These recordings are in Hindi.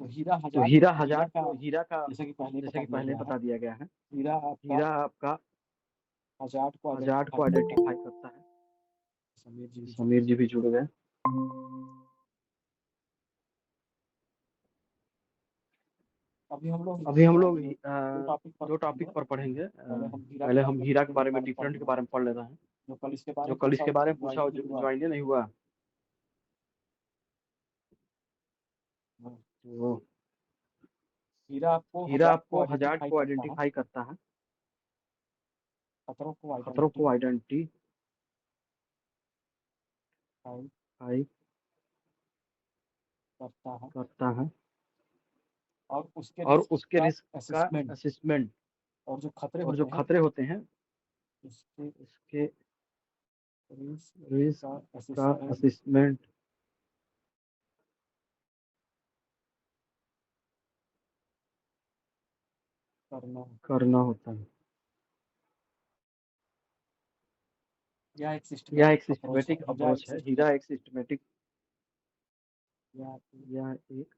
तो हीरा हजार हीरा का जैसे कि पहले जैसे बता कि दिया पहले गया है, बता दिया गया है, हीरा आपका हीरा आपका हजार्ड को हजार्ड को आइडेंटिफाई करता आइडेंटिफाई है। करता है। समीर जी भी जुड़ समीर जी भी जुड़ गए। अभी हम लोग अभी हम लोग दो टॉपिक पर पर पढ़ेंगे। पढ़ेंगे। पहले पहले हम हम हीरा हीरा के के बारे बारे में में, डिफरेंट डिफरेंट के के बारे बारे में पढ़ लेते हैं। में जो कल इसके बारे जो में कल पूछा इसके बारे में ज्वाइन पूछा ही नहीं हुआ। ज्वाइन नहीं हुआ। हाँ, तो हीरा हीरा आपको आपको हजार्ड आइडेंटिफाई को करता है, आइडेंटिफाई करता है, खतरों को खतरों को आइडेंटिफाई आइडेंटिफाई करता है करता है और उसके और रिस्क उसके का रिस्क का असेसमेंट असेसमेंट और जो खतरे और जो होते हैं खतरे होते हैं उसके उसके रिस्क रिस्क का का असेसमेंट असेसमेंट करना। करना होता है। यह एक यह एक सिस्टमेटिक अप्रोच है। सिस्टमेटिक अप्रोच है। हीरा एक सिस्टमेटिक यह यह एक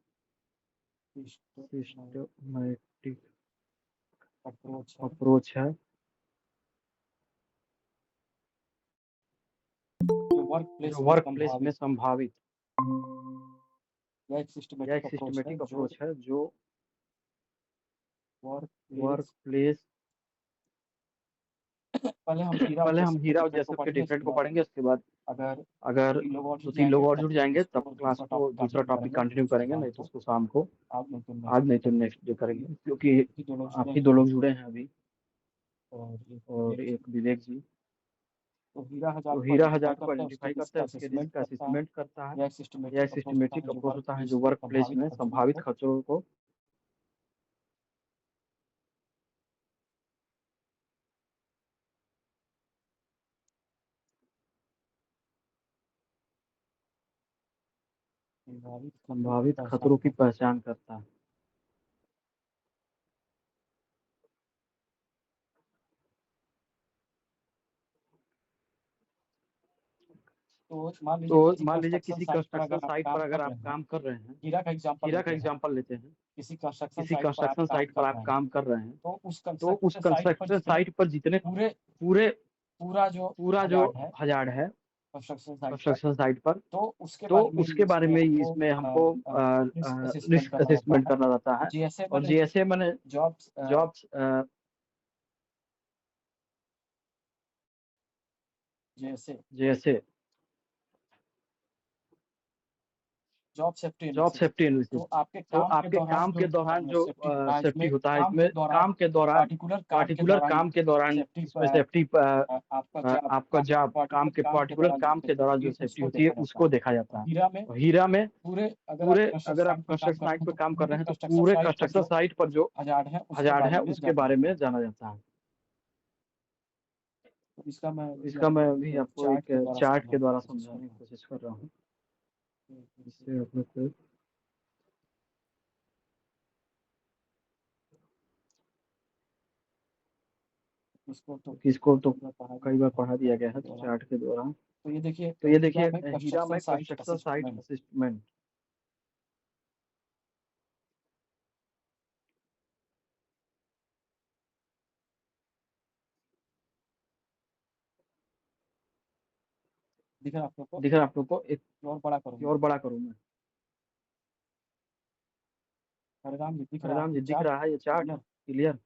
सिस्टमेटिक सिस्टमेटिक अप्रोच है अप्रोच है जो वर्क जो प्लेस में वर्क प्लेस में संभावित। संभावित। यह एक यह एक सिस्टमेटिक सिस्टमेटिक अप्रोच है जो वर्क वर्क प्लेस। प्लेस। पहले हम हीरा और पहले हम जेसप के हीरा और डिफरेंट को जेसप के पढ़ेंगे। डिफरेंट उसके को बाद पढ़ेंगे, उसके बाद अगर अगर 2-3 लोग और जुड़ 2-3 लोग जाएंगे और तब जुड़ जाएंगे तब इसको क्लास दूसरा को टॉपिक दूसरा कंटिन्यू टॉपिक करेंगे, नहीं कंटिन्यू तो करेंगे, शाम नहीं तो को उसको शाम को आज नहीं तो आज नेक्स्ट डे नहीं तो करेंगे। नेक्स्ट डे करेंगे, क्योंकि ही दो लोग आप जुड़े ही हैं 2 लोग जुड़े हैं अभी और एक और विवेक जी। एक विवेक जी। तो हीरा हजार तो को हीरा आइडेंटिफाई हजार को करता है, उसके आइडेंटिफाई रिस्क करता का है, उसके रिस्क असेसमेंट का करता है। असेसमेंट करता है। यह एक यह सिस्टमेटिक एक अप्रोच होता है सिस्टमेटिक जो अप्रोच वर्क होता है प्लेस जो में वर्क प्लेस संभावित में खतरों संभावित को खतरों को संभावित खतरों की पहचान करता है। तो मान तो लीजिए किसी मान लीजिए कंस्ट्रक्शन किसी साइट पर कंस्ट्रक्शन अगर आप साइट पर काम अगर कर आप रहे हैं, काम कर रहे हैं, हीरा का एग्जांपल हीरा का लेते हैं। एग्जांपल लेते हैं, किसी कंस्ट्रक्शन किसी साइट पर आप कंस्ट्रक्शन काम साइट पर कर आप रहे हैं काम कर रहे हैं, तो उस तो उस कंस्ट्रक्शन साइट पर कंस्ट्रक्शन जितने साइट पर जितने पूरे पूरे पूरा जो पूरा जो हजार्ड है हजार्ड है कंस्ट्रक्शन साइट पर, कंस्ट्रक्शन साइट पर, तो उसके तो बारे में उसके बारे में इसमें हमको रिस्क असेसमेंट रिस्क करना रहता असेसमेंट है। करना रहता है। जैसे और मैंने जैसे मैंने जॉब्स जॉब्स जैसे जैसे job safety job analysis, safety analysis, तो आपके तो काम के आपके दौरान काम जो के दौरान जो सेफ्टी होता है, सेफ्टी इसमें होता है, काम इसमें के दौरान काम के दौरान पार्टिकुलर काम के दौरान सेफ्टी इसमें सेफ्टी आपका जॉब आपका जॉब काम के पार्टिकुलर काम के दौरान जो सेफ्टी उसको होती है देखा जाता उसको है। देखा और जाता है। हीरा में और हीरा में पूरे अगर आप पूरे कंस्ट्रक्शन अगर आप साइट पे काम कंस्ट्रक्शन कर रहे साइट हैं पे तो काम कर पूरे रहे हैं तो कंस्ट्रक्शन पूरे साइट पर कंस्ट्रक्शन जो साइट पर जो हजार्ड है उसके हजार्ड बारे है में उसके जाना बारे जाता में है। जाना जाता है। तो इसका मैं तो भी इसका मैं आपको अभी एक आपको चार्ट के एक द्वारा चार्ट के समझाने द्वारा की कोशिश समझाने की करता कोशिश कर रहा हूँ। हूँ। इससे आप लोग को किसको तो कई बार पढ़ा दिया गया है तो चार्ट के दौरान। तो ये देखिए तो ये हीरा देखिए में हीरा कंस्ट्रक्शन में साइट कंस्ट्रक्शन साइट असिस्टमेंट। असिस्टमेंट। दिख रहा है आप लोग को? दिख रहा है आप लोग को? एक और बड़ा करूंगा। और बड़ा करूँ मैं? हरिराम जी दिख रहा हरिराम है जी ये दिख चार्ट? रहा है ये चार्ट? क्लियर? क्लियर?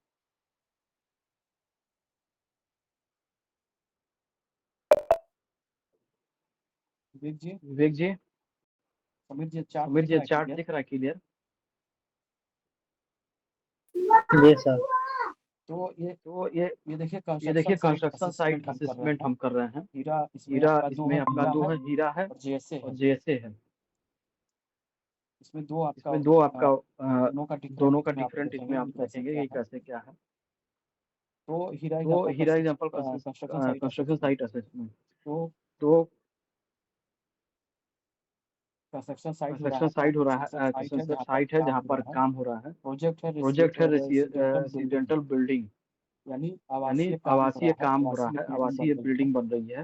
विवेक जी, विवेक जी, समीर जी चार्ट समीर दिख जी रहा है चार्ट क्लियर? दिख रहा है? क्लियर? जी सर। तो तो ये देखिए ये कंस्ट्रक्शन देखिए साइट कंस्ट्रक्शन साइट असिस्टमेंट हम कर रहे असेसमेंट हैं। हम कर रहे हैं। हीरा इसमें हीरा आपका दो इसमें है, आपका हीरा 2 है है, हीरा है और जेएसए और है। जेएसए है। इसमें दो आपका इसमें 2 आपका दोनों का डिफरेंट दोनों का इसमें आप डिफरेंट देखेंगे इसमें आप कि कैसे देखेंगे क्या कि है। कैसे क्या है। तो हीरा तो example HIRA example construction site construction assessment. Site assessment. तो तो कंस्ट्रक्शन साइट हो रहा कंस्ट्रक्शन है, साइट हो रहा कंस्ट्रक्शन है, साइट है कंस्ट्रक्शन जहाँ पर साइट है काम जहाँ हो पर रहा है। काम हो रहा है। प्रोजेक्ट है प्रोजेक्ट है रेसिडेंटल बिल्डिंग, रेसिडेंटल बिल्डिंग, यानी यानी आवासीय काम हो आवासीय रहा है, काम हो रहा आवासीय है, बिल्डिंग बन आवासीय रही है। बिल्डिंग बन रही है।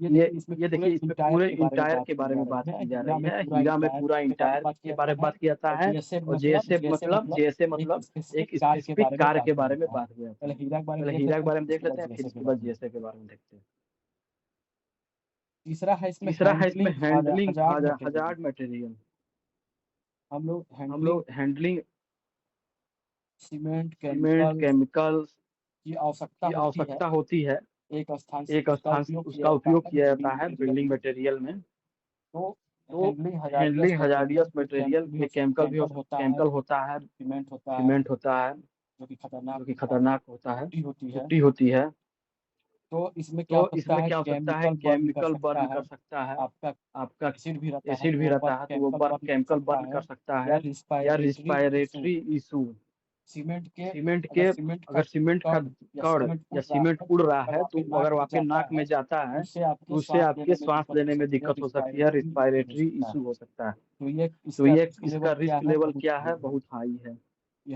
ये देखिए इसमें पूरे इंटायर के बारे में बात की जा रही है। हीरा में पूरा इंटायर के बारे में बात किया जाता है और जेएसएफ मतलब एक स्पेसिफिक कार के बारे में बात किया जाता है। पहले हीरा के बारे में देख लेते हैं, फिर इसके बाद जेएसएफ के बारे में देखते हैं। तीसरा है इसमें हैंडलिंग हजार्ड हजार्ड मटेरियल। हम लोग हैंडलिंग सीमेंट केमिकल्स की की आवश्यकता होती है एक स्थान से उसका उपयोग किया जाता है बिल्डिंग मटेरियल में। तो तो हैंडलिंग हजारियस मटेरियल में केमिकल भी केमिकल होता है, सीमेंट होता है जो कि खतरनाक होता है, टूटी होती है। तो इसमें क्या हो सकता है केमिकल बर्न कर सकता है, आपका एसिड भी रहता एसिड भी रहता है तो वो केमिकल बर्न कर सकता है, या रिस्पायरेटरी इशू। सीमेंट के अगर सीमेंट का कण या सीमेंट उड़ रहा है तो अगर वो आपके नाक में जाता है तो उससे आपके सांस लेने में दिक्कत हो सकती है, रिस्पायरेटरी इशू हो सकता है। तो ये इसका रिस्क लेवल क्या है, बहुत हाई है, ये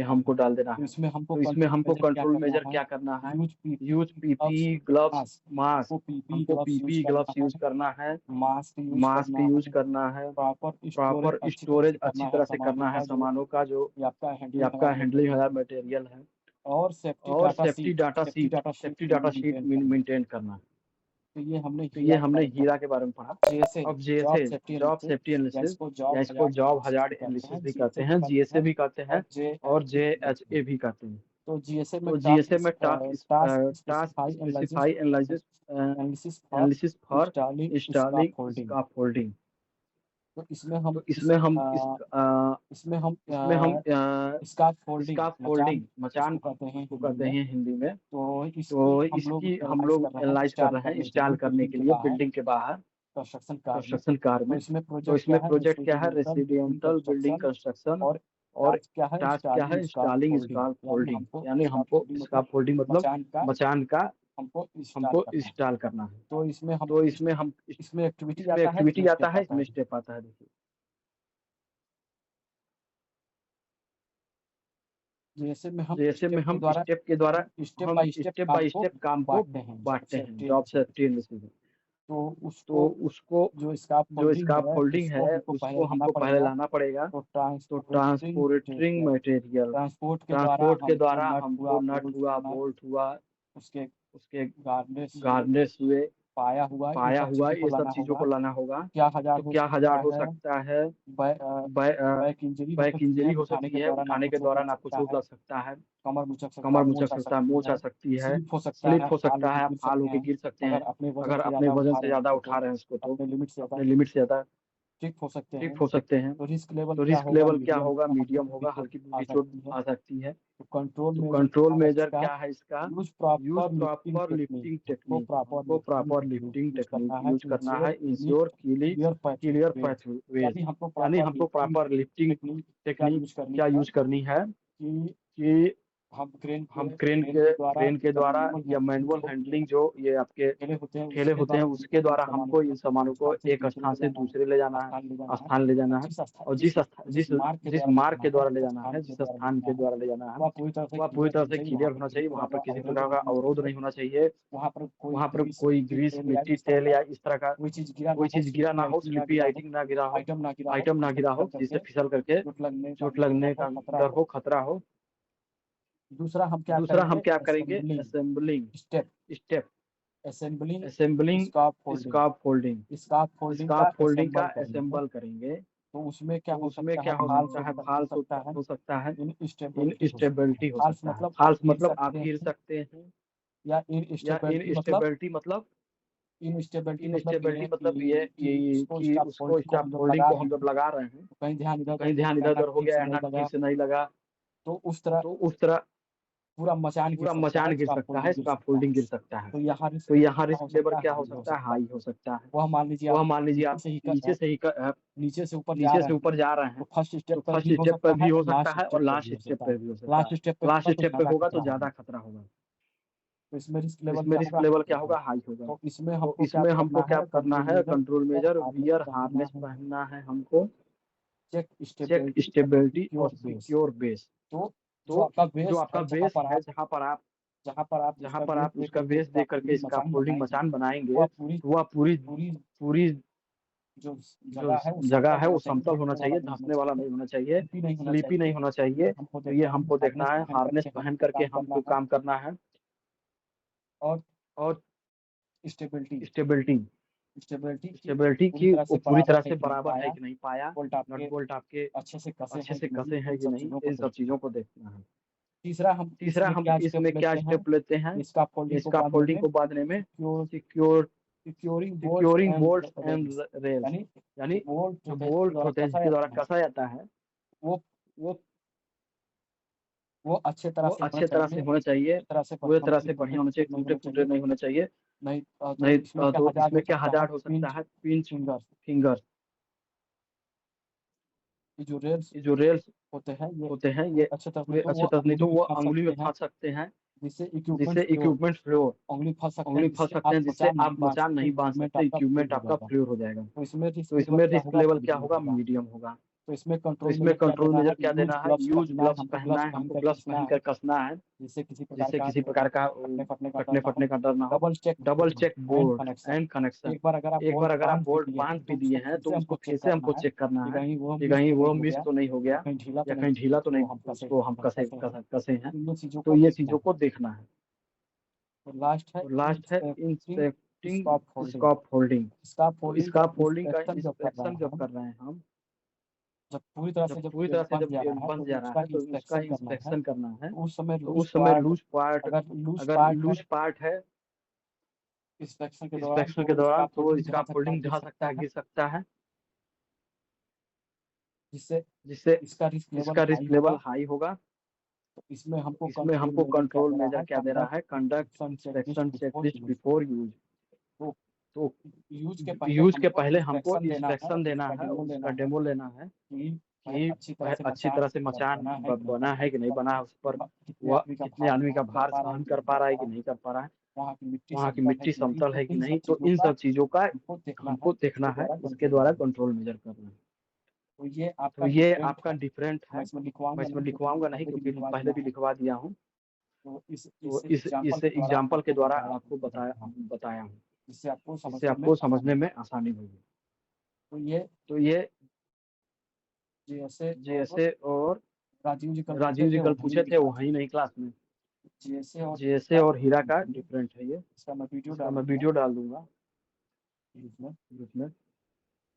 हमको डाल देना है। तो इसमें हमको कंट्रोल मेजर क्या करना है, यूज पीपी ग्लव्स मास्क, हमको पीपी ग्लव्स यूज करना है, मास्क यूज करना है, प्रॉपर स्टोरेज अच्छी तरह से करना है सामानों का जो ये आपका हैंडलिंग हजार मटेरियल है, और सेफ्टी डाटा शीट मेंटेन करना। तो ये हमने हीरा के बारे में पढ़ा। अब जैसे जॉब सेफ्टी एनालिसिस या इसको जॉब हजार्ड एनालिसिस भी कहते हैं, जीएसए भी कहते हैं और जेएचए भी कहते हैं। तो जीएसए में task specify analysis for installing scaffolding. तो इसमें हम स्कैफोल्डिंग मचान को कहते हैं हिंदी में। तो इसकी हम लोग एनालाइज कर रहे हैं इंस्टॉल करने के लिए बिल्डिंग के बाहर कंस्ट्रक्शन कार में। तो इसमें प्रोजेक्ट क्या है, रेसिडेंशियल बिल्डिंग कंस्ट्रक्शन, और टास्क क्या है, इंस्टॉलिंग स्कैफोल्डिंग। यानी हमको स्कैफोल्डिंग मतलब मचान का हमको इंस्टॉल करना है। तो इसमें हम एक्टिविटी आता है, इसमें स्टेप आता है। देखिए जैसे में हम स्टेप के द्वारा हम स्टेप बाय स्टेप काम को बांटते हैं जॉब सेफ्टी एनालिसिस। तो उसको जो स्कैफोल्डिंग है उसको हमको पहले लाना पड़ेगा। तो ट्रांसपोर्टिंग मटेरियल, ट्रांसपोर्ट के द्वारा हमको नट हुआ, बोल्ट हुआ, उसके गार्निश हुए, पाया हुआ, ये सब चीजों को लाना होगा। तो क्या हजार हो सकता है, बैक इंजरी हो सकती है, उठाने के दौरान आपको चोट लग सकता है, कमर मुचक सकता है, मोच आ सकती है, स्लिप हो सकता है, आप फाल होके गिर सकते हैं अगर अपने वजन से ज्यादा उठा रहे हैं उसको, तो अपने लिमिट से ज्यादा ठीक हो सकते हैं। तो रिस्क लेवल क्या होगा, मीडियम होगा, हल्की फुल्की चोट आ सकती है। तो कंट्रोल मेजर क्या है इसका, use proper lifting technique, proper lifting technique use करना है, इंश्योर क्लियर पाथवेज। यानी हमको प्रॉपर लिफ्टिंग टेक्निक क्या यूज करनी है कि हम क्रेन के द्वारा या मैनुअल हैंडलिंग जो ये आपके ठेले होते हैं उसके द्वारा हमको इन सामानों को एक स्थान से दूसरे ले जाना है, स्थान ले जाना है। और जिस मार्ग के द्वारा ले जाना है, जिस स्थान के द्वारा ले जाना है वह पूरी तरह से क्लियर होना चाहिए। वहाँ पर किसी प्रकार का अवरोध नहीं होना चाहिए, वहाँ पर कोई ग्रीस, मिट्टी, तेल या इस तरह का कोई चीज गिरा ना हो, स्लिपी आइटम ना गिरा हो जिससे फिसल करके चोट लगने का डर हो, खतरा हो। दूसरा हम क्या करेंगे, असेंबलिंग स्टेप, असेंबलिंग स्कैफोल्डिंग का असेंबल करेंगे। तो उसमें क्या हो सकता है, फाल्स हो सकता है, इनस्टेबिलिटी हो सकता है। फाल्स मतलब आप गिर सकते हैं, या इनस्टेबिलिटी मतलब ये कि उसको स्कैफोल्डिंग को हम जब लगा रहे हैं कहीं ध्यान इधर उधर हो गया, ठीक से नहीं लगा, तो उस तरह पूरा मचान गिर सकता है, स्कैफोल्डिंग गिर सकता है। तो यहाँ रिस्क लेवल क्या हो सकता है, हाई हो सकता है। वह मान लीजिए आप नीचे से ऊपर जा रहे हैं तो फर्स्ट स्टेप पर भी हो सकता है और लास्ट स्टेप पर भी हो सकता है। लास्ट स्टेप पे होगा तो ज्यादा खतरा होगा। तो इसमें रिस्क लेवल क्या होगा, हाई होगा। तो इसमें हमको क्या करना है, कंट्रोल मेजर, वियर हार्नेस पहनना है हमको, चेक स्टेबिलिटी और सिक्योर बेस। तो जो आपका बेस है, जहाँ पर आप उसका बेस दे करके स्कैफोल्डिंग मचान बनाएंगे, वह पूरी जो जगह है वो समतल होना चाहिए, धंसने वाला नहीं होना चाहिए, स्लीपी नहीं होना चाहिए। तो ये हमको देखना है, हार्नेस पहन करके हमको काम करना है। और स्टेबिलिटी की वो पूरी तरह से बराबर है कि नहीं, पाया नट बोल्ट आपके अच्छे से कसे हैं कि नहीं, इन सब चीजों को देखना है। तीसरा हम इसमें क्या स्टेप लेते हैं, इसका फोल्डिंग को बांधने में सिक्योरिंग बोल्ट एंड रेल्स, यानी जो बोल्ट होते हैं जिसके द्वारा कसा जाता है वो अच्छे तरह से होना चाहिए, पूरी तरह से बढ़िया होना चाहिए, टूटे फूटे नहीं होना चाहिए, नहीं तो इसमें क्या हजार्ड हो सकता है, पिंच फिंगर। ये जो रेल्स होते हैं ये अच्छे तरह नहीं तो वो अंगुली में फंस सकते हैं, जिससे इक्विपमेंट फ्लोर अंगुली फंस सकते हैं, जिससे आप मचान नहीं बांध सकते, इक्विपमेंट आपका फ्लोर हो जाएगा। तो इसमें रिस्क लेवल क्या होगा, मीडियम होगा। तो इसमें कंट्रोल मेजर क्या देना है, यूज ग्लव्स पहनना है, हमको ग्लव्स पहनकर कसना है, जिससे किसी प्रकार का कटने फटने का डर ना हो। Double check bolt and connection, एक बार अगर आप बोल्ट बांध भी दिए हैं तो उसको फिर से हमको चेक करना है कि कहीं वो मिस तो नहीं हो गया या कहीं ढीला तो नहीं, उसको हम कसे हैं, तो ये चीजों को देखना है। लास्ट है inspecting scarf folding. Scarf folding का इंस्पेक्शन जब कर रहे हैं हम, जब पूरी तरह से जब बंध जा रहा है तो उसका इंस्पेक्शन करना है। उस समय लूज पार्ट, अगर लूज पार्ट है इंस्पेक्शन के दौरान तो इसका फोल्डिंग ढह सकता है, गिर सकता है, जिससे इसका रिस्क लेवल हाई होगा। तो इसमें हमको कंट्रोल मेजर क्या दे रहा है, conduct inspection checklist before use. तो यूज के पहले हमको इंस्पेक्शन देना है, उसका डेमो लेना है कि अच्छी तरह से मचान बना है कि नहीं बना है, उस पर वह कितने आदमी का भार सहन कर पा रहा है कि नहीं कर पा रहा है, वहाँ की मिट्टी समतल है कि नहीं। तो इन सब चीजों का हमको देखना है, इसके द्वारा कंट्रोल मेजर करना है। तो ये आपका डिफरेंट है, मैं इसमें लिखवाऊंगा नहीं क्योंकि पहले भी लिखवा दिया हूँ। तो इस एग्जाम्पल के द्वारा आपको बताया हूँ, इससे आपको समझने में आसानी होगी। तो ये जैसे और राजीव जी कल पूछे थे वही नहीं क्लास में, जैसे और हीरा का डिफरेंट है ये, इसका मैं वीडियो डाल दूंगा ग्रुप में।